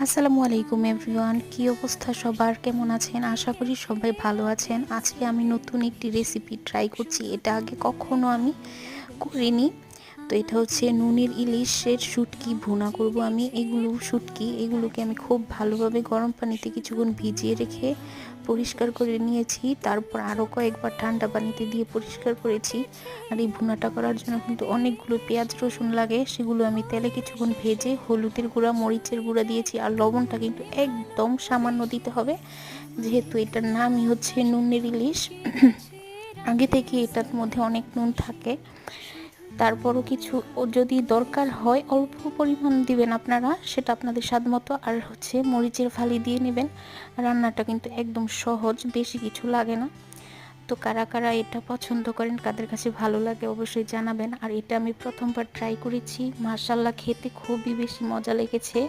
আসসালামু আলাইকুম এভরিওয়ান, কি অবস্থা সবার, কেমন আছেন? আশা করি সবাই ভালো আছেন। আজকে আমি নতুন একটি রেসিপি ট্রাই করছি, এটা আগে কখনো আমি করিনি। তো এটা হচ্ছে নুনের ইলিশের শুটকি ভুনা করব আমি। এগুলোকে আমি খুব ভালোভাবে গরম পানিতে কিছুক্ষণ ভিজিয়ে রেখে পরিষ্কার করে নিয়েছি। তারপর আরও কয়েকবার ঠান্ডা পানিতে দিয়ে পরিষ্কার করেছি। আর এই ভুনাটা করার জন্য কিন্তু অনেকগুলো পেঁয়াজ রসুন লাগে, সেগুলো আমি তেলে কিছুক্ষণ ভেজে হলুদের গুঁড়া, মরিচের গুঁড়া দিয়েছি। আর লবণটা কিন্তু একদম সামান্য দিতে হবে, যেহেতু এটার নামই হচ্ছে নুনের ইলিশ। আগে থেকে এটার মধ্যে অনেক নুন থাকে। তারপরও কিছু যদি দরকার হয় অল্প পরিমাণ দিবেন আপনারা, সেটা আপনাদের স্বাদ মতো। আর হচ্ছে মরিচের ফালি দিয়ে নেবেন। রান্নাটা কিন্তু একদম সহজ, বেশি কিছু লাগে না। তো কারা কারা এটা পছন্দ করেন, কাদের কাছে ভালো লাগে অবশ্যই জানাবেন। আর এটা আমি প্রথমবার ট্রাই করেছি, মাশাআল্লাহ খেতে খুবই বেশি মজা লেগেছে।